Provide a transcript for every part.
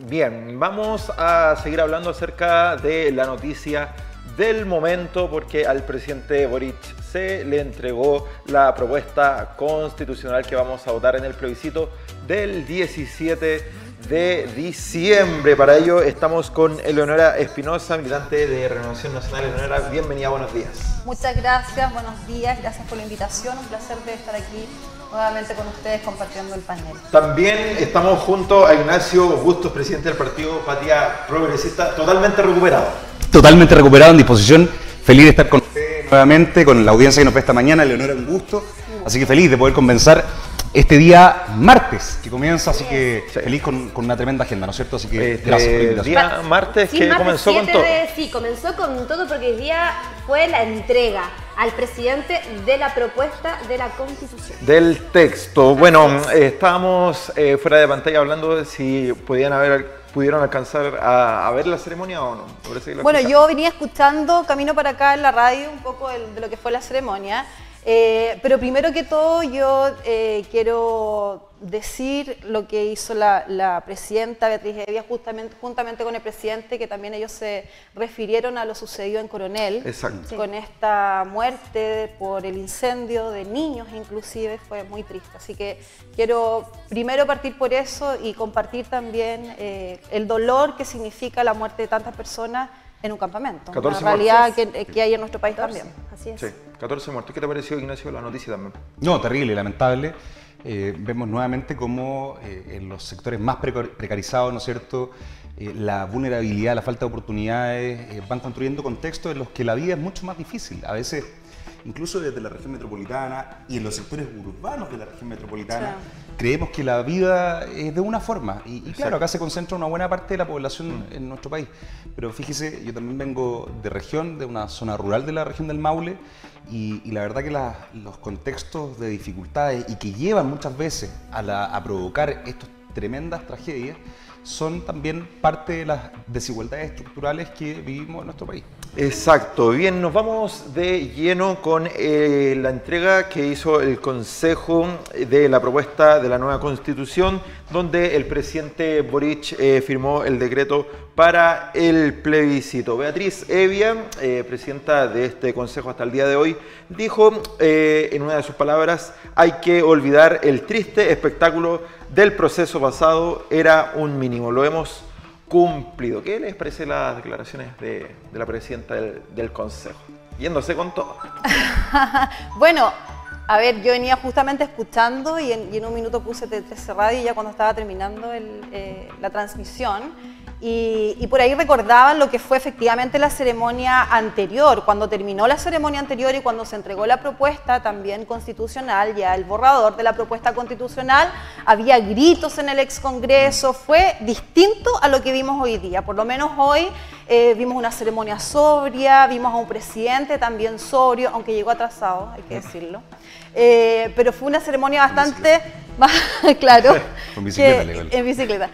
Bien, vamos a seguir hablando acerca de la noticia del momento porque al presidente Boric se le entregó la propuesta constitucional que vamos a votar en el plebiscito del 17 de diciembre. Para ello estamos con Eleonora Espinosa, militante de Renovación Nacional. Eleonora, bienvenida, buenos días. Muchas gracias, buenos días, gracias por la invitación, un placer de estar aquí nuevamente con ustedes compartiendo el panel. También estamos junto a Ignacio Bustos, presidente del partido Patria Progresista, totalmente recuperado. Totalmente recuperado, en disposición, feliz de estar con ustedes nuevamente, con la audiencia que nos ve esta mañana. Eleonora, un gusto, así que feliz de poder comenzar este día martes que comienza, así que feliz con una tremenda agenda, ¿no es cierto? Así que gracias por la invitación. Día martes, sí, que martes comenzó con todo. Sí, comenzó con todo porque el día fue la entrega al presidente de la propuesta de la Constitución. Del texto. Bueno, estábamos fuera de pantalla hablando de si pudieron alcanzar a ver la ceremonia o no. Bueno, yo venía escuchando camino para acá en la radio un poco de lo que fue la ceremonia. Pero primero que todo yo quiero decir lo que hizo la presidenta Beatriz Evia juntamente con el presidente, que también ellos se refirieron a lo sucedido en Coronel. Exacto. Con esta muerte por el incendio de niños inclusive, fue muy triste. Así que quiero primero partir por eso y compartir también el dolor que significa la muerte de tantas personas en un campamento, una realidad que hay en nuestro país 14, también. Así es. Sí, 14 muertos. ¿Qué te pareció, Ignacio, la noticia también? No, terrible, lamentable. Vemos nuevamente cómo en los sectores más precarizados, ¿no es cierto?, la vulnerabilidad, la falta de oportunidades van construyendo contextos en los que la vida es mucho más difícil. A veces, incluso desde la región metropolitana y en los sectores urbanos de la región metropolitana, creemos que la vida es de una forma. Y claro, acá se concentra una buena parte de la población en nuestro país. Pero fíjese, yo también vengo de región, de una zona rural de la región del Maule, y la verdad que los contextos de dificultades y que llevan muchas veces a provocar estas tremendas tragedias son también parte de las desigualdades estructurales que vivimos en nuestro país. Exacto. Bien, nos vamos de lleno con la entrega que hizo el Consejo de la propuesta de la nueva Constitución, donde el presidente Boric firmó el decreto para el plebiscito. Beatriz Evia, presidenta de este Consejo hasta el día de hoy, dijo en una de sus palabras: hay que olvidar el triste espectáculo del proceso pasado, era un mínimo, lo hemos cumplido. ¿Qué les parece las declaraciones de la presidenta del Consejo? Yéndose con todo. Bueno, a ver, yo venía justamente escuchando y en un minuto puse T13 Radio ya cuando estaba terminando la transmisión. Y por ahí recordaban lo que fue efectivamente la ceremonia anterior. Cuando terminó la ceremonia anterior y cuando se entregó la propuesta también constitucional, ya el borrador de la propuesta constitucional, había gritos en el ex Congreso, fue distinto a lo que vimos hoy día. Por lo menos hoy vimos una ceremonia sobria, vimos a un presidente también sobrio, aunque llegó atrasado, hay que decirlo. Pero fue una ceremonia bastante más, claro, con bicicleta, en bicicleta,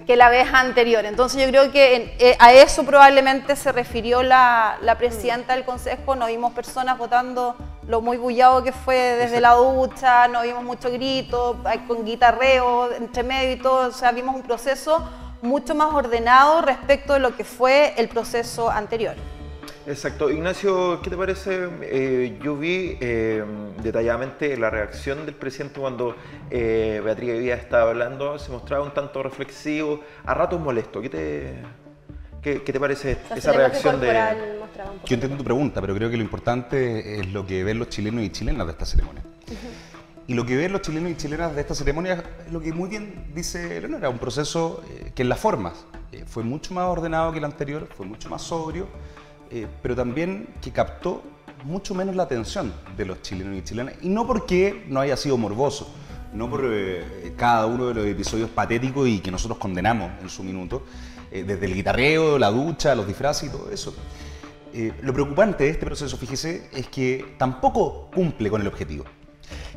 que la vez anterior. Entonces yo creo que a eso probablemente se refirió la presidenta del Consejo. No vimos personas votando lo muy bullado que fue desde la ducha, no vimos mucho grito, con guitarreo entre medio y todo. O sea, vimos un proceso mucho más ordenado respecto de lo que fue el proceso anterior. Exacto. Ignacio, ¿qué te parece? Yo vi detalladamente la reacción del presidente cuando Beatriz Evia estaba hablando, se mostraba un tanto reflexivo, a ratos molesto. ¿Qué te parece esa reacción de...? Yo entiendo tu pregunta, pero creo que lo importante es lo que ven los chilenos y chilenas de esta ceremonia. Y lo que ven los chilenos y chilenas de esta ceremonia es lo que muy bien dice Eleonora, un proceso que en las formas fue mucho más ordenado que el anterior, fue mucho más sobrio, pero también que captó mucho menos la atención de los chilenos y chilenas, y no porque no haya sido morboso, no por cada uno de los episodios patéticos y que nosotros condenamos en su minuto, desde el guitarreo, la ducha, los disfraces y todo eso. Lo preocupante de este proceso, fíjese, es que tampoco cumple con el objetivo.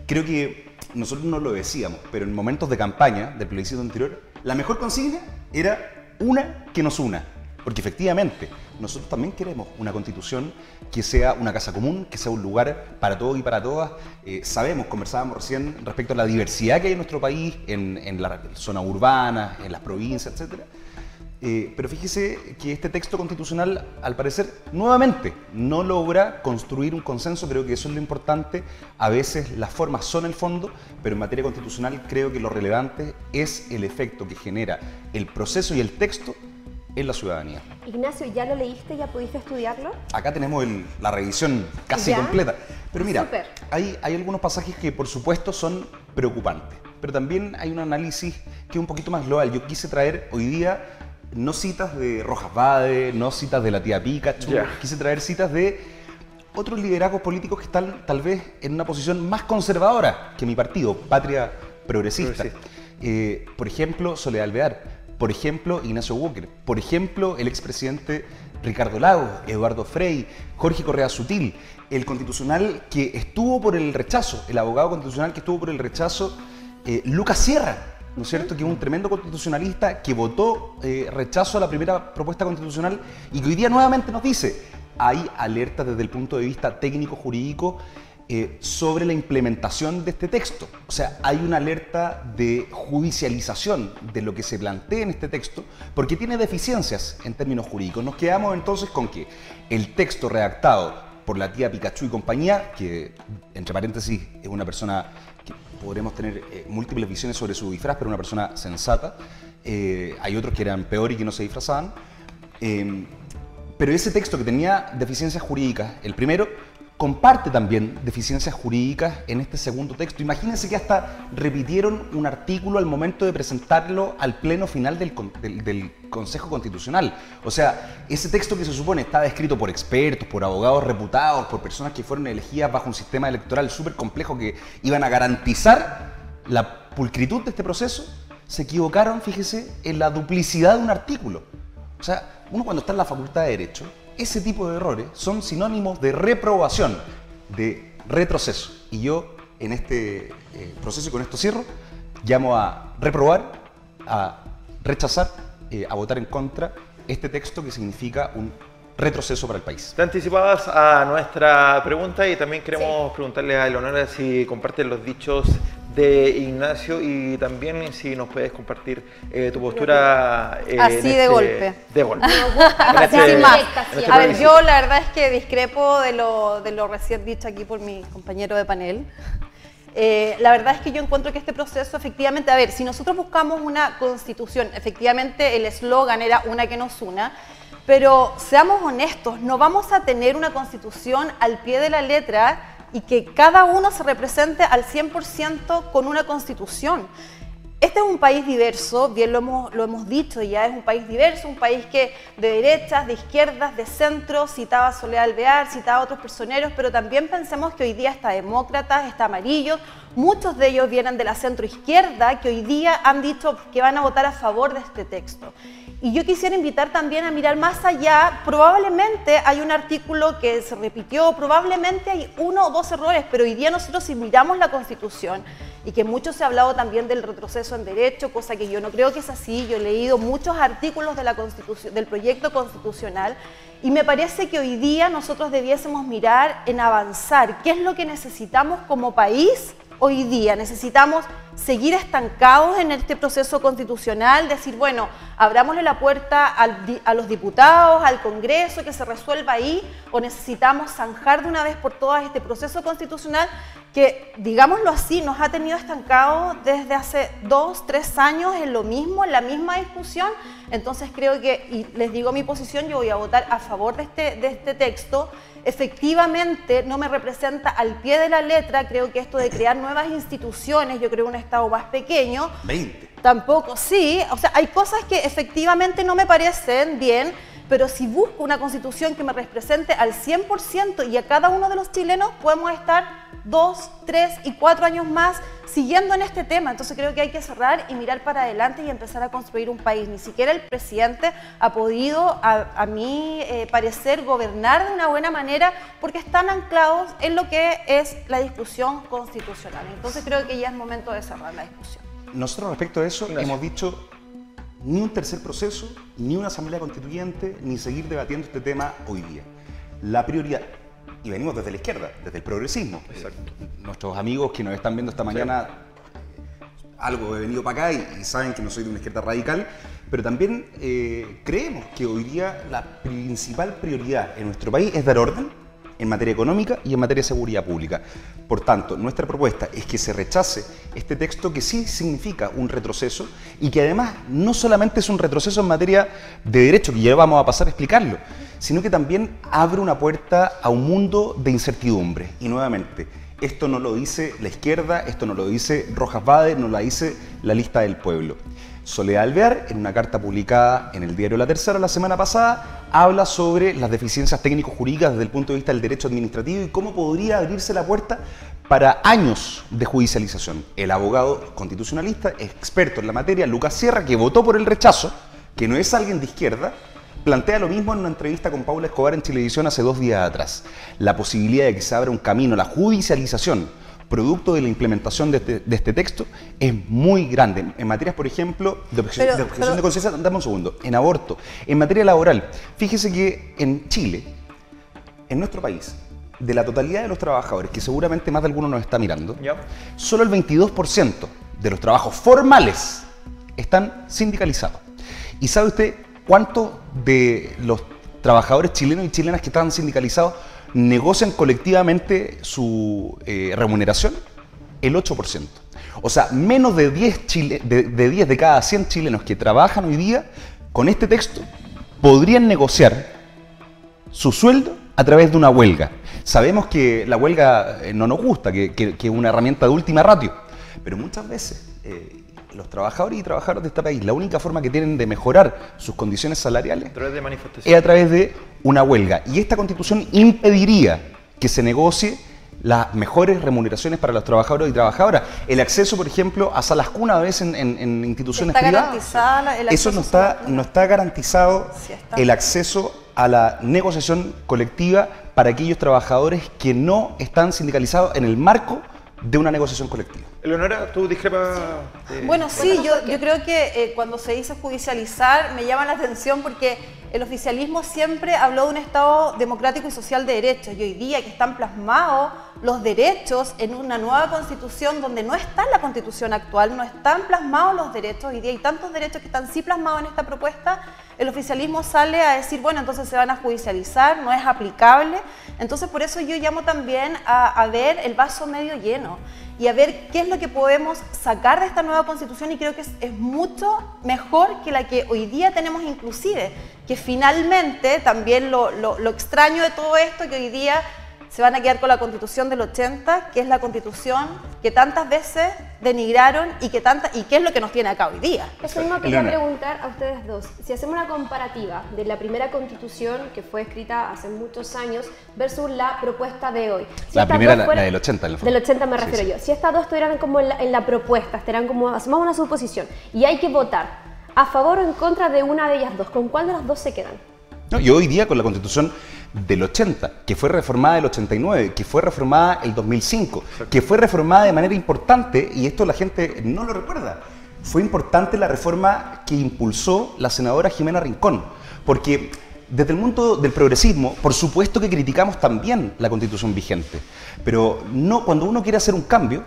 Creo que nosotros no lo decíamos, pero en momentos de campaña del plebiscito anterior, la mejor consigna era una que nos una. porque efectivamente nosotros también queremos una constitución que sea una casa común, que sea un lugar para todos y para todas. Sabemos, conversábamos recién respecto a la diversidad que hay en nuestro país, en la zona urbana, en las provincias, etcétera. Pero fíjese que este texto constitucional, al parecer, nuevamente no logra construir un consenso. Creo que eso es lo importante. A veces las formas son el fondo, pero en materia constitucional creo que lo relevante es el efecto que genera el proceso y el texto en la ciudadanía. Ignacio, ¿ya lo leíste? ¿Ya pudiste estudiarlo? Acá tenemos la revisión casi completa. Pero mira, hay algunos pasajes que por supuesto son preocupantes, pero también hay un análisis que es un poquito más global. Yo quise traer hoy día no citas de Rojas Vade, no citas de la tía Pikachu, quise traer citas de otros liderazgos políticos que están tal vez en una posición más conservadora que mi partido, Patria Progresista. Por ejemplo, Soledad Alvear, por ejemplo, Ignacio Walker, por ejemplo, el expresidente Ricardo Lagos, Eduardo Frei, Jorge Correa Sutil, el constitucional que estuvo por el rechazo, el abogado constitucional que estuvo por el rechazo, Lucas Sierra, ¿no es cierto?, que es un tremendo constitucionalista que votó rechazo a la primera propuesta constitucional y que hoy día nuevamente nos dice, hay alertas desde el punto de vista técnico-jurídico sobre la implementación de este texto. O sea, hay una alerta de judicialización de lo que se plantea en este texto porque tiene deficiencias en términos jurídicos. Nos quedamos entonces con que el texto redactado por la tía Pikachu y compañía, que entre paréntesis es una persona que podremos tener múltiples visiones sobre su disfraz, pero una persona sensata. Hay otros que eran peor y que no se disfrazaban. Pero ese texto que tenía deficiencias jurídicas, el primero, comparte también deficiencias jurídicas en este segundo texto. Imagínense que hasta repitieron un artículo al momento de presentarlo al pleno final del Consejo Constitucional. O sea, ese texto que se supone estaba escrito por expertos, por abogados reputados, por personas que fueron elegidas bajo un sistema electoral súper complejo que iban a garantizar la pulcritud de este proceso, se equivocaron, fíjese, en la duplicidad de un artículo. O sea, uno cuando está en la Facultad de Derecho, ese tipo de errores son sinónimos de reprobación, de retroceso. Y yo, en este proceso y con esto cierro, llamo a reprobar, a rechazar, a votar en contra este texto que significa un retroceso para el país. Te anticipabas a nuestra pregunta y también queremos preguntarle a Eleonora si comparten los dichos de Ignacio y también si nos puedes compartir tu postura así de golpe. De golpe. Así más. A ver, yo la verdad es que discrepo de lo recién dicho aquí por mi compañero de panel. La verdad es que yo encuentro que este proceso efectivamente, a ver, si nosotros buscamos una constitución, efectivamente el eslogan era una que nos una, pero seamos honestos, no vamos a tener una constitución al pie de la letra y que cada uno se represente al 100% con una constitución. Este es un país diverso, bien lo hemos dicho ya, es un país diverso, un país que de derechas, de izquierdas, de centro, citaba a Soledad Alvear, citaba a otros personeros, pero también pensemos que hoy día está demócratas, está amarillos, muchos de ellos vienen de la centroizquierda que hoy día han dicho que van a votar a favor de este texto. Y yo quisiera invitar también a mirar más allá. Probablemente hay un artículo que se repitió, probablemente hay uno o dos errores, pero hoy día nosotros si miramos la Constitución, y que mucho se ha hablado también del retroceso en derecho, cosa que yo no creo que es así. Yo he leído muchos artículos de la Constitución, del proyecto constitucional, y me parece que hoy día nosotros debiésemos mirar en avanzar. ¿Qué es lo que necesitamos como país hoy día? Necesitamos seguir estancados en este proceso constitucional, decir, bueno, abrámosle la puerta a los diputados, al Congreso, que se resuelva ahí, o necesitamos zanjar de una vez por todas este proceso constitucional que, digámoslo así, nos ha tenido estancados desde hace 2, 3 años en lo mismo, en la misma discusión. Entonces creo que, y les digo mi posición, yo voy a votar a favor de este texto. Efectivamente no me representa al pie de la letra, creo que esto de crear nuevas instituciones, yo creo un Estado más pequeño. 20. Tampoco, sí, o sea, hay cosas que efectivamente no me parecen bien, pero si busco una constitución que me represente al 100% y a cada uno de los chilenos, podemos estar 2, 3 y 4 años más siguiendo en este tema. Entonces creo que hay que cerrar y mirar para adelante y empezar a construir un país. Ni siquiera el presidente ha podido, a mi parecer, gobernar de una buena manera porque están anclados en lo que es la discusión constitucional. Entonces creo que ya es momento de cerrar la discusión. Nosotros respecto a eso hemos dicho ni un tercer proceso, ni una asamblea constituyente, ni seguir debatiendo este tema hoy día. La prioridad, y venimos desde la izquierda, desde el progresismo. Exacto. Nuestros amigos que nos están viendo esta mañana, algo he venido para acá y saben que no soy de una izquierda radical, pero también creemos que hoy día la principal prioridad en nuestro país es dar orden en materia económica y en materia de seguridad pública. Por tanto, nuestra propuesta es que se rechace este texto que sí significa un retroceso y que además no solamente es un retroceso en materia de derecho, que ya vamos a pasar a explicarlo, sino que también abre una puerta a un mundo de incertidumbre. Y nuevamente, esto no lo dice la izquierda, esto no lo dice Rojas Vade, no lo dice la Lista del Pueblo. Soledad Alvear, en una carta publicada en el diario La Tercera la semana pasada, habla sobre las deficiencias técnico-jurídicas desde el punto de vista del derecho administrativo y cómo podría abrirse la puerta para años de judicialización. El abogado constitucionalista, experto en la materia, Lucas Sierra, que votó por el rechazo, que no es alguien de izquierda, plantea lo mismo en una entrevista con Paula Escobar en Chilevisión hace 2 días atrás. La posibilidad de que se abra un camino a la judicialización producto de la implementación de este texto es muy grande. En materias, por ejemplo, de objeción de conciencia, dame un segundo, en aborto, en materia laboral. Fíjese que en Chile, en nuestro país, de la totalidad de los trabajadores, que seguramente más de alguno nos está mirando, solo el 22% de los trabajos formales están sindicalizados. ¿Y sabe usted cuántos de los trabajadores chilenos y chilenas que están sindicalizados negocian colectivamente su remuneración? El 8%. O sea, menos de 10 de cada 100 chilenos que trabajan hoy día con este texto podrían negociar su sueldo a través de una huelga. Sabemos que la huelga no nos gusta, que es una herramienta de última ratio, pero muchas veces los trabajadores y trabajadoras de este país, la única forma que tienen de mejorar sus condiciones salariales es a través de una huelga. Y esta Constitución impediría que se negocie las mejores remuneraciones para los trabajadores y trabajadoras. El acceso, por ejemplo, a salas cuna a veces en instituciones privadas. Eso no está garantizado, el acceso a la negociación colectiva para aquellos trabajadores que no están sindicalizados en el marco de una negociación colectiva. Eleonora, ¿tú discrepas? Bueno, sí, yo creo que cuando se dice judicializar me llama la atención porque el oficialismo siempre habló de un Estado democrático y social de derechos y hoy día que están plasmados los derechos en una nueva Constitución donde no está en la Constitución actual, no están plasmados los derechos, hoy día hay tantos derechos que están sí plasmados en esta propuesta, el oficialismo sale a decir, bueno, entonces se van a judicializar, no es aplicable, entonces por eso yo llamo también a ver el vaso medio lleno y a ver qué es lo que podemos sacar de esta nueva Constitución y creo que es mucho mejor que la que hoy día tenemos inclusive, que finalmente también lo extraño de todo esto que hoy día se van a quedar con la Constitución del 80, que es la Constitución que tantas veces denigraron y qué es lo que nos tiene acá hoy día. Eso mismo quería preguntar a ustedes dos. Si hacemos una comparativa de la primera Constitución que fue escrita hace muchos años versus la propuesta de hoy. Si la primera, la del 80. Del 80 me refiero yo. Si estas dos estuvieran como en la propuesta, estarían como, hacemos una suposición, y hay que votar a favor o en contra de una de ellas dos, ¿con cuál de las dos se quedan? No, y hoy día con la Constitución del 80, que fue reformada el 89, que fue reformada el 2005, que fue reformada de manera importante, y esto la gente no lo recuerda, fue importante la reforma que impulsó la senadora Jimena Rincón, porque desde el mundo del progresismo, por supuesto que criticamos también la Constitución vigente, pero no, cuando uno quiere hacer un cambio,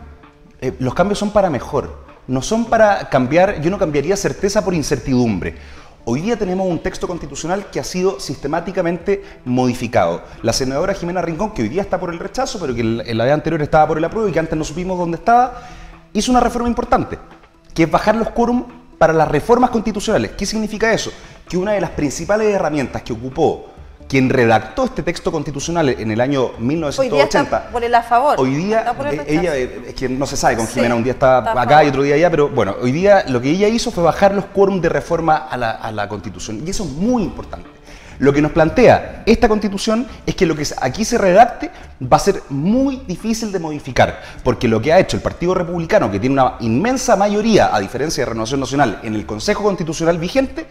los cambios son para mejor, no son para cambiar, yo no cambiaría certeza por incertidumbre. Hoy día tenemos un texto constitucional que ha sido sistemáticamente modificado. La senadora Jimena Rincón, que hoy día está por el rechazo, pero que en la vez anterior estaba por el apruebo y que antes no supimos dónde estaba, hizo una reforma importante, que es bajar los quórum para las reformas constitucionales. ¿Qué significa eso? Que una de las principales herramientas que ocupó quien redactó este texto constitucional en el año 1980... Hoy día está por el a favor. Hoy día, ella, es que no se sabe con Jimena, un día está acá y otro día allá, pero bueno, hoy día lo que ella hizo fue bajar los quórum de reforma a la Constitución, y eso es muy importante. Lo que nos plantea esta Constitución es que lo que aquí se redacte va a ser muy difícil de modificar, porque lo que ha hecho el Partido Republicano, que tiene una inmensa mayoría, a diferencia de Renovación Nacional, en el Consejo Constitucional vigente,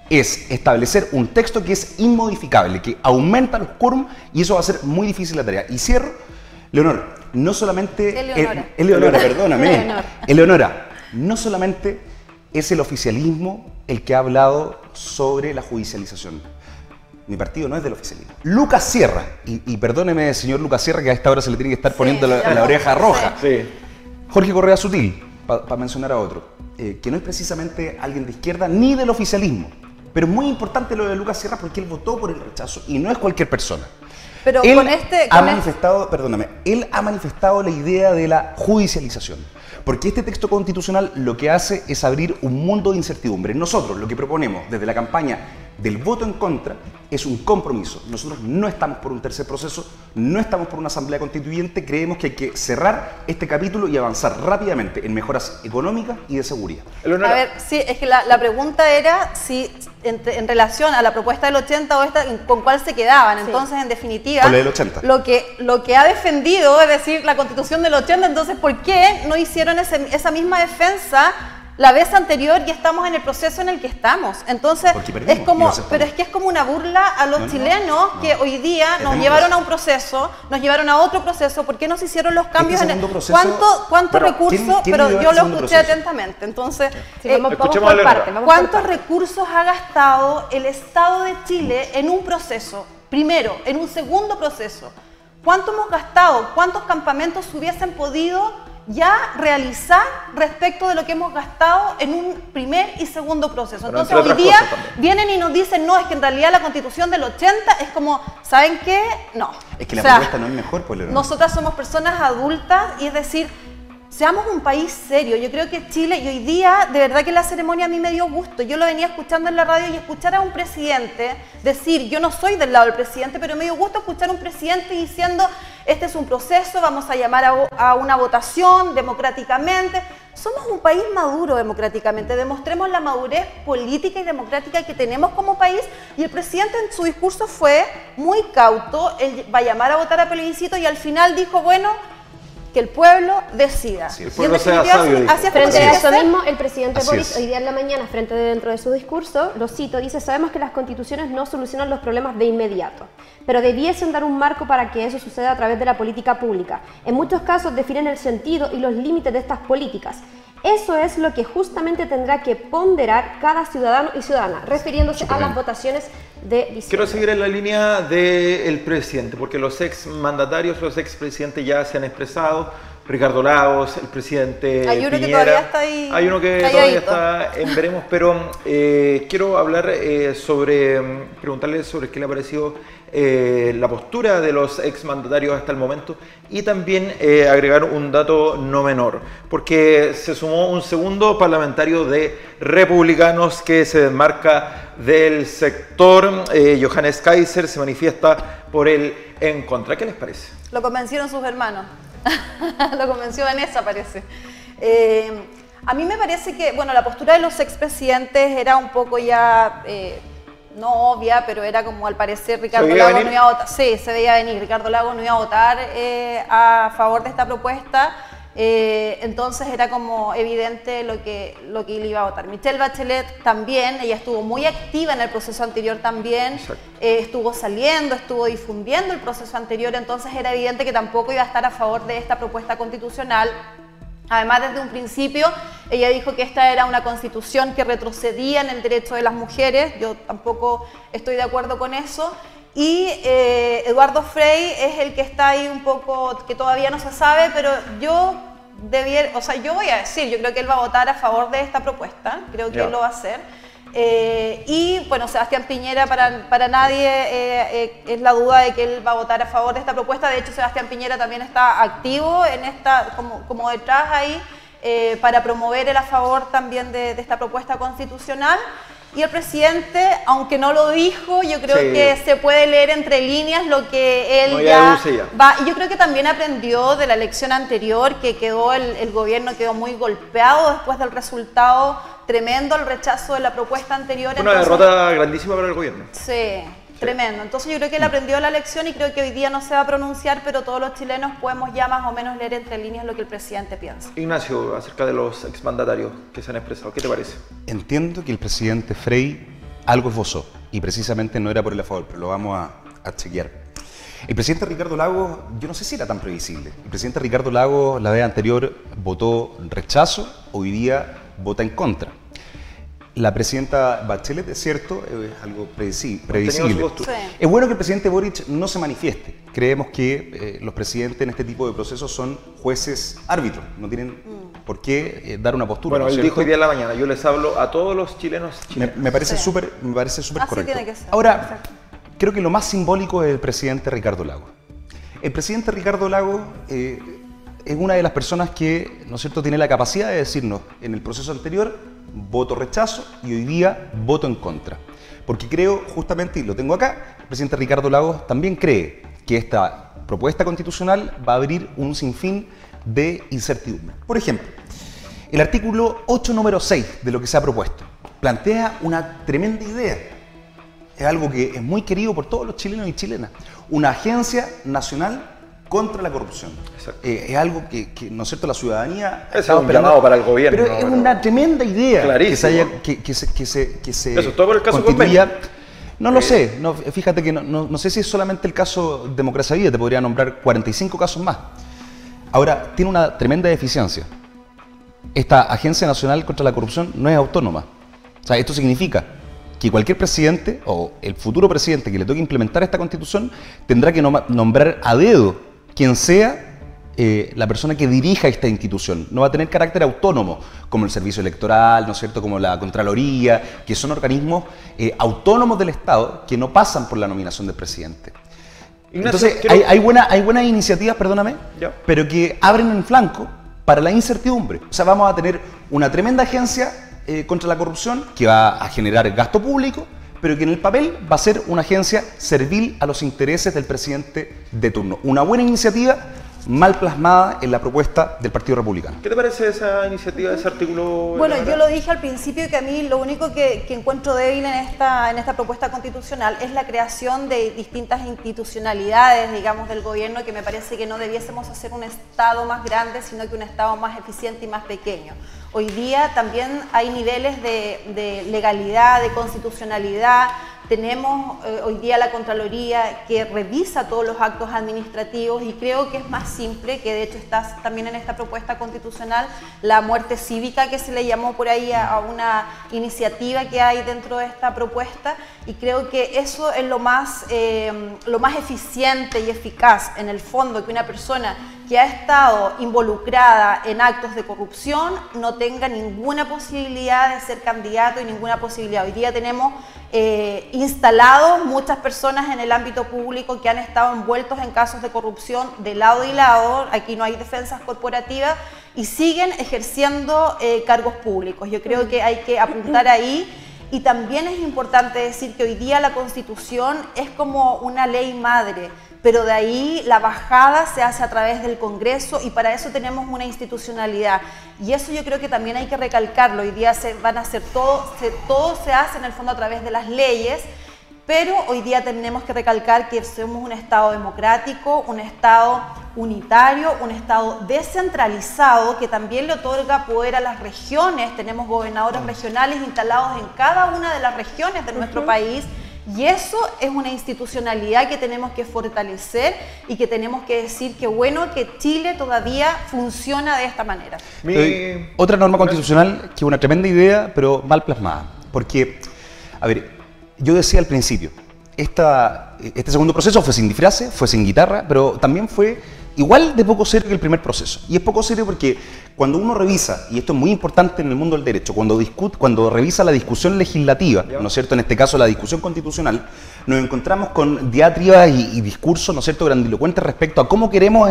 es establecer un texto que es inmodificable, que aumenta los quórum y eso va a ser muy difícil la tarea. Y cierro, Leonor, no solamente... Eleonora. Eleonora, perdóname. Eleonora, no solamente es el oficialismo el que ha hablado sobre la judicialización. Mi partido no es del oficialismo. Lucas Sierra, y perdóneme, señor Lucas Sierra, que a esta hora se le tiene que estar poniendo la oreja roja. Sí. Jorge Correa Sutil, para mencionar a otro, que no es precisamente alguien de izquierda ni del oficialismo. Pero es muy importante lo de Lucas Sierra porque él votó por el rechazo y no es cualquier persona. Pero él ha manifestado la idea de la judicialización. Porque este texto constitucional lo que hace es abrir un mundo de incertidumbre. Nosotros lo que proponemos desde la campaña del voto en contra es un compromiso. Nosotros no estamos por un tercer proceso, no estamos por una asamblea constituyente, creemos que hay que cerrar este capítulo y avanzar rápidamente en mejoras económicas y de seguridad. A ver, sí, es que la pregunta era si en relación a la propuesta del 80 o esta, con cuál se quedaban. Entonces, en definitiva, con la del 80. Lo que ha defendido, es decir, la Constitución del 80, entonces, ¿por qué no hicieron esa misma defensa la vez anterior y estamos en el proceso en el que estamos? Entonces, es como, pero es que es como una burla a los chilenos que hoy día nos llevaron a un proceso, nos llevaron a otro proceso. ¿Por qué no se hicieron los cambios en el ¿Cuántos recursos? Pero yo lo escuché atentamente. Entonces, vamos por parte. ¿Cuántos recursos ha gastado el Estado de Chile en un proceso? Primero, en un segundo proceso. ¿Cuánto hemos gastado? ¿Cuántos campamentos se hubiesen podido ya realizar respecto de lo que hemos gastado en un primer y segundo proceso? Entonces hoy día vienen y nos dicen, no, es que en realidad la Constitución del 80 es como, ¿saben qué? No. Es que la propuesta no es mejor, pues. Nosotras somos personas adultas y es decir, seamos un país serio. Yo creo que Chile, y hoy día, de verdad que la ceremonia a mí me dio gusto. Yo lo venía escuchando en la radio y escuchar a un presidente decir, yo no soy del lado del presidente, pero me dio gusto escuchar a un presidente diciendo, este es un proceso, vamos a llamar a una votación democráticamente. Somos un país maduro democráticamente, demostremos la madurez política y democrática que tenemos como país, y el presidente en su discurso fue muy cauto, él va a llamar a votar a plebiscito y al final dijo, bueno, que el pueblo decida. Sí, el pueblo sea sabio. Frente a eso mismo, el presidente Boric, hoy día en la mañana, dentro de su discurso, lo cito, dice, sabemos que las constituciones no solucionan los problemas de inmediato, pero debiesen dar un marco para que eso suceda a través de la política pública. En muchos casos definen el sentido y los límites de estas políticas. Eso es lo que justamente tendrá que ponderar cada ciudadano y ciudadana, refiriéndose a las votaciones de diciembre. Quiero seguir en la línea del presidente, porque los exmandatarios, los expresidentes ya se han expresado. Ricardo Lagos, el presidente Hay uno Piñera. Que todavía está ahí. Hay uno que todavía está en veremos, pero quiero hablar preguntarle sobre qué le ha parecido la postura de los exmandatarios hasta el momento y también agregar un dato no menor, porque se sumó un segundo parlamentario de republicanos que se desmarca del sector. Johannes Kaiser se manifiesta por el en contra. ¿Qué les parece? Lo convencieron sus hermanos. Lo convenció Vanessa, parece. A mí me parece que, bueno, la postura de los expresidentes era un poco ya, no obvia, pero era como al parecer Ricardo Lagos no iba a votar. Sí, se veía venir. Ricardo Lagos no iba a votar a favor de esta propuesta. Entonces era como evidente lo que él iba a votar. Michelle Bachelet también, ella estuvo muy activa en el proceso anterior también, estuvo saliendo, estuvo difundiendo el proceso anterior, entonces era evidente que tampoco iba a estar a favor de esta propuesta constitucional. Además, desde un principio, ella dijo que esta era una constitución que retrocedía en el derecho de las mujeres. Yo tampoco estoy de acuerdo con eso. Y Eduardo Frei es el que está ahí un poco, que todavía no se sabe, pero yo voy a decir, yo creo que él va a votar a favor de esta propuesta, creo que él lo va a hacer. Y bueno, Sebastián Piñera para nadie es la duda de que él va a votar a favor de esta propuesta. De hecho, Sebastián Piñera también está activo en esta, como detrás ahí, para promover el a favor también de esta propuesta constitucional. Y el presidente, aunque no lo dijo, yo creo que se puede leer entre líneas lo que él ya va. Y yo creo que también aprendió de la elección anterior, que quedó el gobierno quedó muy golpeado después del resultado tremendo, el rechazo de la propuesta anterior. Una derrota grandísima para el gobierno. Sí. Tremendo. Entonces yo creo que él aprendió la lección y creo que hoy día no se va a pronunciar, pero todos los chilenos podemos ya más o menos leer entre líneas lo que el presidente piensa. Ignacio, acerca de los exmandatarios que se han expresado, ¿qué te parece? Entiendo que el presidente Frei algo esbozó y precisamente no era por el a favor, pero lo vamos a chequear. El presidente Ricardo Lagos, yo no sé si era tan previsible. El presidente Ricardo Lagos la vez anterior votó rechazo, hoy día vota en contra. la presidenta Bachelet, es cierto, es algo previsible. Sí. Es bueno que el presidente Boric no se manifieste. Creemos que los presidentes en este tipo de procesos son jueces árbitros, no tienen por qué dar una postura. Bueno, él dijo hoy día en la mañana, yo les hablo a todos los chilenos. Me parece súper correcto. Tiene que ser. Ahora, Exacto. creo que lo más simbólico es el presidente Ricardo Lagos. El presidente Ricardo Lagos es una de las personas que, ¿no es cierto?, tiene la capacidad de decirnos en el proceso anterior voto rechazo y hoy día voto en contra. Porque creo justamente, y lo tengo acá, el presidente Ricardo Lagos también cree que esta propuesta constitucional va a abrir un sinfín de incertidumbre. Por ejemplo, el artículo 8, número 6 de lo que se ha propuesto plantea una tremenda idea. Es algo que es muy querido por todos los chilenos y chilenas. Una agencia nacional contra la corrupción. Es algo que, ¿no es cierto?, la ciudadanía... Es un llamado para el gobierno. Pero es una tremenda idea. Clarísimo. Que se Eso es todo por el caso constituya. No lo sé. No, fíjate que no sé si es solamente el caso Democracia Viva, te podría nombrar 45 casos más. Ahora, tiene una tremenda deficiencia. Esta Agencia Nacional contra la Corrupción no es autónoma. O sea, esto significa que cualquier presidente o el futuro presidente que le toque implementar esta Constitución tendrá que nombrar a dedo quien sea la persona que dirija esta institución. No va a tener carácter autónomo, como el Servicio Electoral, ¿no es cierto?, como la Contraloría, que son organismos autónomos del Estado que no pasan por la nominación del presidente. Ignacio, entonces, hay buenas iniciativas, perdóname, pero que abren el flanco para la incertidumbre. O sea, vamos a tener una tremenda agencia contra la corrupción que va a generar gasto público, pero que en el papel va a ser una agencia servil a los intereses del presidente de turno. Una buena iniciativa mal plasmada en la propuesta del Partido Republicano. ¿Qué te parece esa iniciativa, ese artículo? Bueno, yo lo dije al principio que a mí lo único que encuentro débil en esta propuesta constitucional es la creación de distintas institucionalidades, digamos, del gobierno, que me parece que no debiésemos hacer un Estado más grande, sino que un Estado más eficiente y más pequeño. Hoy día también hay niveles de legalidad, de constitucionalidad. Tenemos hoy día la Contraloría que revisa todos los actos administrativos y creo que es más simple, que de hecho está también en esta propuesta constitucional, la muerte cívica, que se le llamó por ahí a una iniciativa que hay dentro de esta propuesta, y creo que eso es lo más eficiente y eficaz en el fondo, que una persona que ha estado involucrada en actos de corrupción no tenga ninguna posibilidad de ser candidato y ninguna posibilidad. Hoy día tenemos instalados muchas personas en el ámbito público que han estado envueltos en casos de corrupción de lado y lado. Aquí no hay defensas corporativas y siguen ejerciendo cargos públicos. Yo creo que hay que apuntar ahí. Y también es importante decir que hoy día la Constitución es como una ley madre, pero de ahí la bajada se hace a través del Congreso y para eso tenemos una institucionalidad. Y eso yo creo que también hay que recalcarlo. Hoy día todo se hace en el fondo a través de las leyes, pero hoy día tenemos que recalcar que somos un Estado democrático, un Estado unitario, un Estado descentralizado que también le otorga poder a las regiones. Tenemos gobernadores regionales instalados en cada una de las regiones de nuestro país. Y eso es una institucionalidad que tenemos que fortalecer y que tenemos que decir que bueno que Chile todavía funciona de esta manera. Otra norma constitucional que es una tremenda idea, pero mal plasmada. Porque, a ver, yo decía al principio, este segundo proceso fue sin disfraces, fue sin guitarra, pero también fue igual de poco serio que el primer proceso. Y es poco serio porque cuando uno revisa, y esto es muy importante en el mundo del derecho, cuando revisa la discusión legislativa, ¿no es cierto?, en este caso la discusión constitucional, nos encontramos con diatribas y discursos, ¿no es cierto?, grandilocuentes respecto a cómo queremos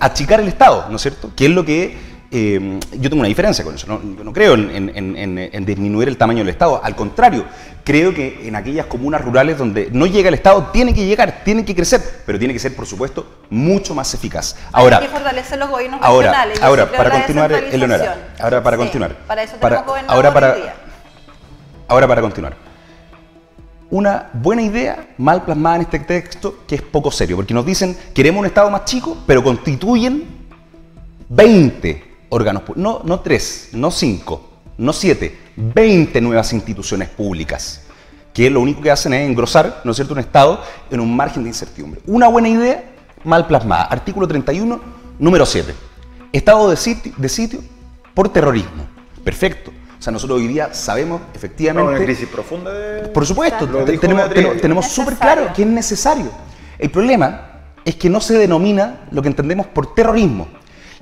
achicar el Estado, ¿no es cierto?, que es lo que yo tengo una diferencia con eso. Yo no creo en disminuir el tamaño del Estado, al contrario, creo que en aquellas comunas rurales donde no llega el Estado, tiene que llegar, tiene que crecer, pero tiene que ser, por supuesto, mucho más eficaz. Ahora, hay que fortalecer los gobiernos regionales. Ahora, para continuar, Eleonora, ahora para continuar. Para eso tenemos gobernadores hoy día. Ahora para continuar. Una buena idea mal plasmada en este texto que es poco serio, porque nos dicen, queremos un Estado más chico, pero constituyen 20 órganos públicos, no 3, no 5, no 7, 20 nuevas instituciones públicas, que lo único que hacen es engrosar, ¿no es cierto?, un Estado en un margen de incertidumbre. Una buena idea mal plasmada. Artículo 31, número 7. Estado de sitio por terrorismo. Perfecto. O sea, nosotros hoy día sabemos efectivamente... Una crisis profunda de... Por supuesto, tenemos súper claro que es necesario. El problema es que no se denomina lo que entendemos por terrorismo.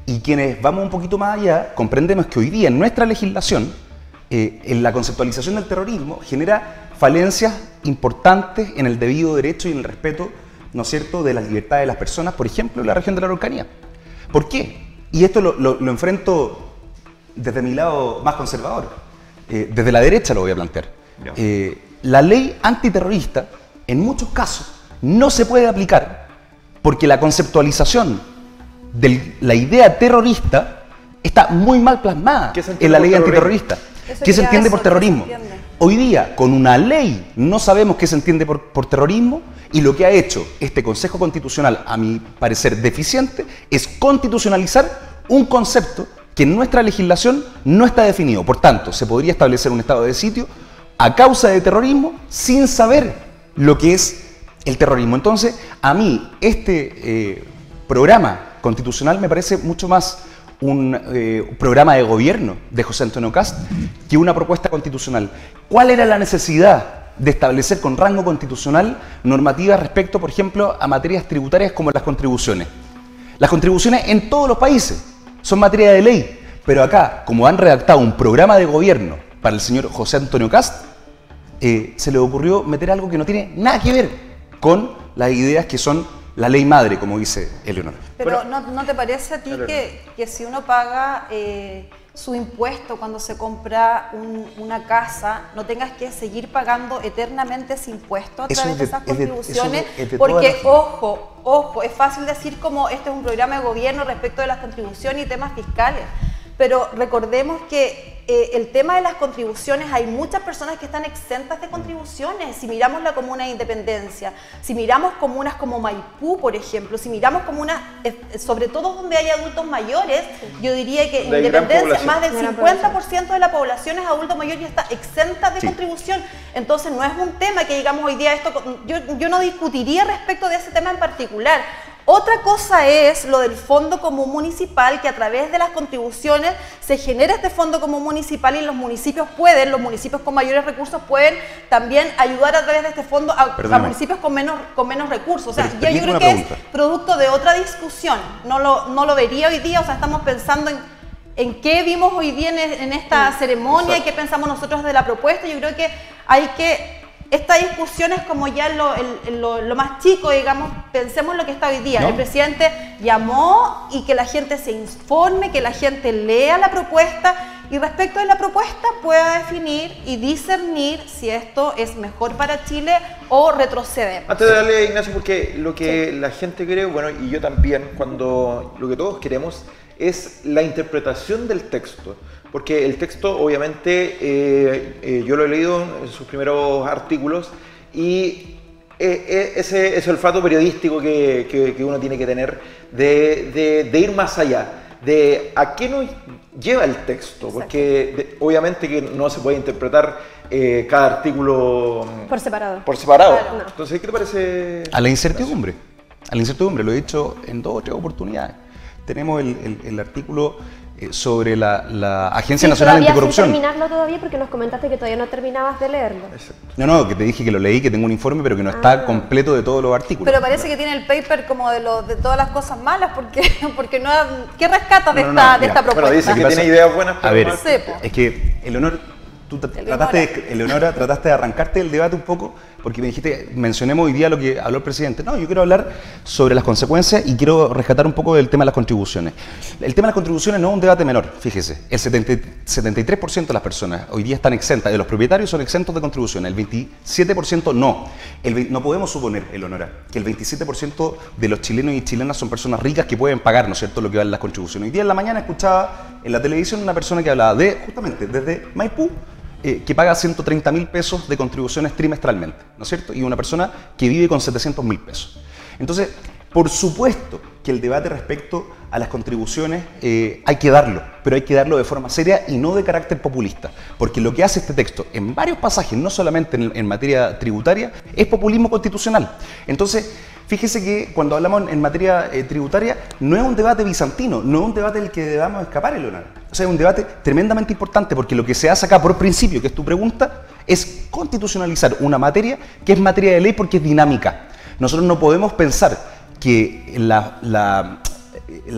Y quienes vamos un poquito más allá, comprendemos que hoy día en nuestra legislación, en la conceptualización del terrorismo, genera falencias importantes en el debido derecho y en el respeto, ¿no es cierto?, de las libertades de las personas, por ejemplo, en la región de la Araucanía. ¿Por qué? Y esto lo enfrento desde mi lado más conservador. Desde la derecha lo voy a plantear. La ley antiterrorista, en muchos casos, no se puede aplicar porque la conceptualización de la idea terrorista está muy mal plasmada en la ley antiterrorista. ¿Qué se entiende por terrorismo? Hoy día, con una ley, no sabemos qué se entiende por terrorismo, y lo que ha hecho este Consejo Constitucional, a mi parecer deficiente, es constitucionalizar un concepto que en nuestra legislación no está definido. Por tanto, se podría establecer un estado de sitio a causa de terrorismo sin saber lo que es el terrorismo. Entonces, a mí este programa constitucional me parece mucho más un programa de gobierno de José Antonio Kast que una propuesta constitucional. ¿Cuál era la necesidad de establecer con rango constitucional normativas respecto, por ejemplo, a materias tributarias como las contribuciones? Las contribuciones en todos los países son materia de ley, pero acá, como han redactado un programa de gobierno para el señor José Antonio Kast, se le ocurrió meter algo que no tiene nada que ver con las ideas que son la ley madre, como dice Eleonora. Pero ¿no te parece a ti que si uno paga su impuesto cuando se compra una casa, no tengas que seguir pagando eternamente ese impuesto a través de esas contribuciones? Porque, ojo, es fácil decir como este es un programa de gobierno respecto de las contribuciones y temas fiscales, pero recordemos que el tema de las contribuciones, hay muchas personas que están exentas de contribuciones. Si miramos la comuna de Independencia, si miramos comunas como Maipú, por ejemplo, si miramos comunas, sobre todo donde hay adultos mayores, yo diría que en Independencia más del 50% de la población es adulto mayor y está exenta de contribución. Entonces no es un tema que digamos hoy día esto, yo no discutiría respecto de ese tema en particular. Otra cosa es lo del fondo común municipal, que a través de las contribuciones se genera este fondo común municipal y los municipios con mayores recursos pueden también ayudar a través de este fondo a municipios con menos recursos. O sea, yo creo que es producto de otra discusión, no lo vería hoy día. O sea, estamos pensando en qué vimos hoy día en esta ceremonia y qué pensamos nosotros de la propuesta. Yo creo que hay que... Esta discusión es como ya lo más chico, digamos, pensemos lo que está hoy día. El presidente llamó y que la gente se informe, que la gente lea la propuesta y respecto de la propuesta pueda definir y discernir si esto es mejor para Chile o retrocedemos. Antes de darle, Ignacio, porque lo que la gente cree, bueno, y yo también, cuando lo que todos queremos es la interpretación del texto. Porque el texto, obviamente, yo lo he leído en sus primeros artículos y ese olfato periodístico que uno tiene que tener de ir más allá, de a qué nos lleva el texto, porque obviamente que no se puede interpretar cada artículo por separado. Claro, no. Entonces, ¿qué te parece? A la incertidumbre, lo he dicho en 2 o 3 oportunidades. Tenemos el artículo sobre la Agencia Nacional Anticorrupción. Sin terminarlo todavía porque nos comentaste que todavía no terminabas de leerlo. Exacto. No, que te dije que lo leí, que tengo un informe, pero que no está completo de todos los artículos. Pero parece que tiene el paper como de todas las cosas malas, porque no, ¿qué rescatas de esta propuesta? Bueno, dice que tiene ideas buenas, pero a ver, es que Eleonora, tú trataste de arrancarte el debate un poco, porque me dijiste, mencionemos hoy día lo que habló el presidente. No, yo quiero hablar sobre las consecuencias y quiero rescatar un poco del tema de las contribuciones. El tema de las contribuciones no es un debate menor, fíjese. El 73% de las personas hoy día están exentas, de los propietarios son exentos de contribuciones, el 27% no. No podemos suponer, Eleonora, que el 27% de los chilenos y chilenas son personas ricas que pueden pagar, ¿no es cierto?, lo que valen las contribuciones. Hoy día en la mañana escuchaba en la televisión una persona que hablaba justamente desde Maipú, que paga 130.000 pesos de contribuciones trimestralmente, ¿no es cierto? Y una persona que vive con 700.000 pesos. Entonces, por supuesto que el debate respecto a las contribuciones hay que darlo, pero hay que darlo de forma seria y no de carácter populista, porque lo que hace este texto en varios pasajes, no solamente en materia tributaria, es populismo constitucional. Entonces, fíjese que cuando hablamos en materia tributaria, no es un debate bizantino, no es un debate del que debamos escapar, Eleonora. O Entonces es un debate tremendamente importante porque lo que se hace acá por principio, que es tu pregunta, es constitucionalizar una materia que es materia de ley porque es dinámica. Nosotros no podemos pensar que la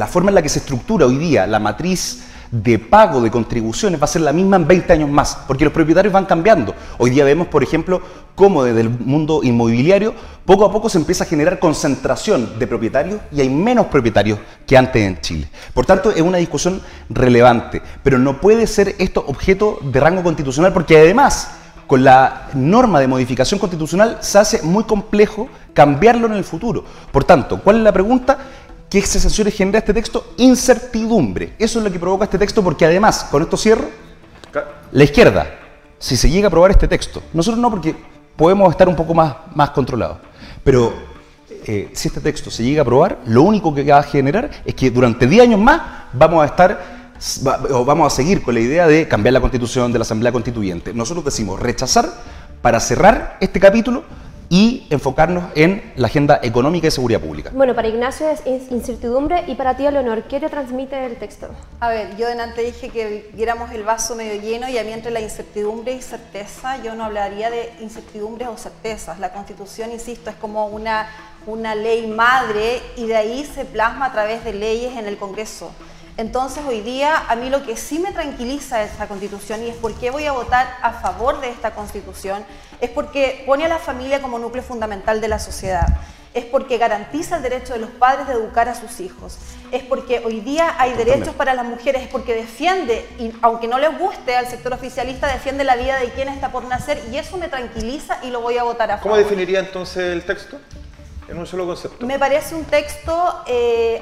forma en la que se estructura hoy día la matriz de pago de contribuciones va a ser la misma en 20 años más, porque los propietarios van cambiando. Hoy día vemos, por ejemplo, cómo desde el mundo inmobiliario poco a poco se empieza a generar concentración de propietarios y hay menos propietarios que antes en Chile. Por tanto, es una discusión relevante, pero no puede ser esto objeto de rango constitucional porque además, con la norma de modificación constitucional se hace muy complejo cambiarlo en el futuro. Por tanto, ¿cuál es la pregunta? ¿Qué sensaciones genera este texto? Incertidumbre. Eso es lo que provoca este texto porque además, con esto cierro, la izquierda, si se llega a aprobar este texto, nosotros no porque podemos estar un poco más controlados, pero si este texto se llega a aprobar, lo único que va a generar es que durante 10 años más vamos a seguir con la idea de cambiar la constitución de la Asamblea Constituyente. Nosotros decimos rechazar para cerrar este capítulo y enfocarnos en la agenda económica y seguridad pública. Bueno, para Ignacio es incertidumbre y para ti, Leonor, ¿qué te transmite el texto? A ver, yo delante dije que viéramos el vaso medio lleno y a mí entre la incertidumbre y certeza yo no hablaría de incertidumbres o certezas. La Constitución, insisto, es como una ley madre y de ahí se plasma a través de leyes en el Congreso. Entonces hoy día a mí lo que sí me tranquiliza de esta Constitución y es por qué voy a votar a favor de esta Constitución es porque pone a la familia como núcleo fundamental de la sociedad, es porque garantiza el derecho de los padres de educar a sus hijos, es porque hoy día hay derechos para las mujeres, es porque defiende, y aunque no les guste al sector oficialista, defiende la vida de quien está por nacer y eso me tranquiliza y lo voy a votar a favor. ¿Cómo definiría entonces el texto? En un solo concepto. Me parece un texto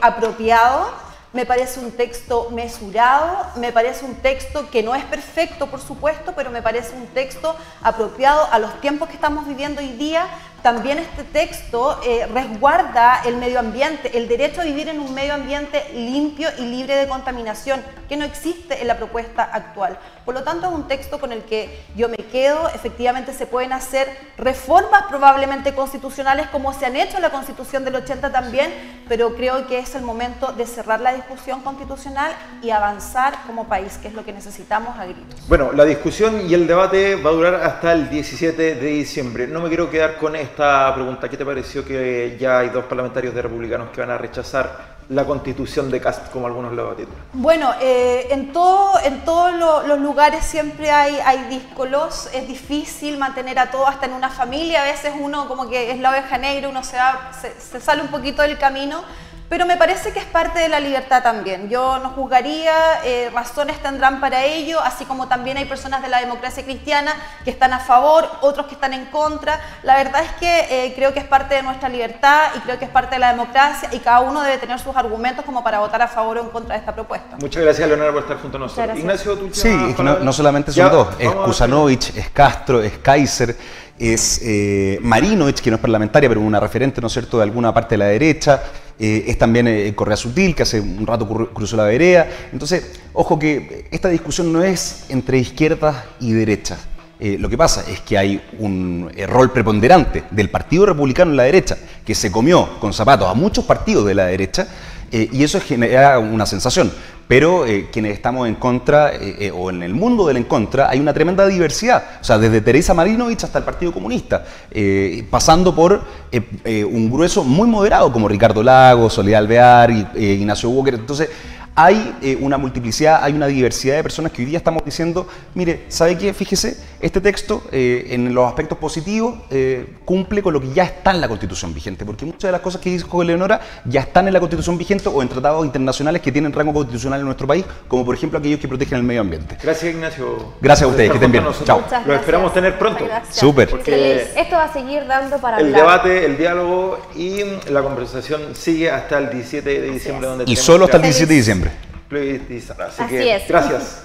apropiado. Me parece un texto mesurado, me parece un texto que no es perfecto, por supuesto, pero me parece un texto apropiado a los tiempos que estamos viviendo hoy día. También este texto resguarda el medio ambiente, el derecho a vivir en un medio ambiente limpio y libre de contaminación, que no existe en la propuesta actual. Por lo tanto, es un texto con el que yo me quedo. Efectivamente, se pueden hacer reformas probablemente constitucionales, como se han hecho en la Constitución del 80 también, pero creo que es el momento de cerrar la discusión constitucional y avanzar como país, que es lo que necesitamos a gritos. Bueno, la discusión y el debate va a durar hasta el 17 de diciembre. No me quiero quedar con esta pregunta. ¿Qué te pareció que ya hay 2 parlamentarios de republicanos que van a rechazar la Constitución de Kast, como algunos lo titulan? Bueno, en todos los lugares siempre hay díscolos, es difícil mantener a todos hasta en una familia, a veces uno como que es la oveja negra, uno se sale un poquito del camino, pero me parece que es parte de la libertad también. Yo no juzgaría, razones tendrán para ello, así como también hay personas de la democracia cristiana que están a favor, otros que están en contra. La verdad es que creo que es parte de nuestra libertad y creo que es parte de la democracia y cada uno debe tener sus argumentos como para votar a favor o en contra de esta propuesta. Muchas gracias, Leonora, por estar junto a nosotros. Ignacio, ¿tú? Sí, es que no solamente son dos, es Kusanovich, es Castro, es Kaiser, es Marinovich, que no es parlamentaria, pero una referente, ¿no es cierto?, de alguna parte de la derecha. Es también Correa Sutil, que hace un rato cruzó la vereda. Entonces, ojo que esta discusión no es entre izquierdas y derechas. Lo que pasa es que hay un rol preponderante del Partido Republicano en la derecha, que se comió con zapatos a muchos partidos de la derecha, y eso genera una sensación. Pero quienes estamos en contra, o en el mundo del en contra, hay una tremenda diversidad. O sea, desde Teresa Marinovich hasta el Partido Comunista, pasando por un grueso muy moderado como Ricardo Lagos, Soledad Alvear, Ignacio Walker. Entonces, hay una multiplicidad, hay una diversidad de personas que hoy día estamos diciendo, mire, ¿sabe qué? Fíjese, este texto en los aspectos positivos cumple con lo que ya está en la Constitución vigente, porque muchas de las cosas que dijo Leonora ya están en la Constitución vigente o en tratados internacionales que tienen rango constitucional en nuestro país, como por ejemplo aquellos que protegen el medio ambiente. Gracias, Ignacio. Gracias a ustedes, que estén bien. Chao. Lo esperamos tener pronto. Súper. Porque esto va a seguir dando para el hablar. debate, el diálogo y la conversación sigue hasta el 17 de diciembre. Donde y solo hasta el 17 de diciembre. Así Así que, es. gracias.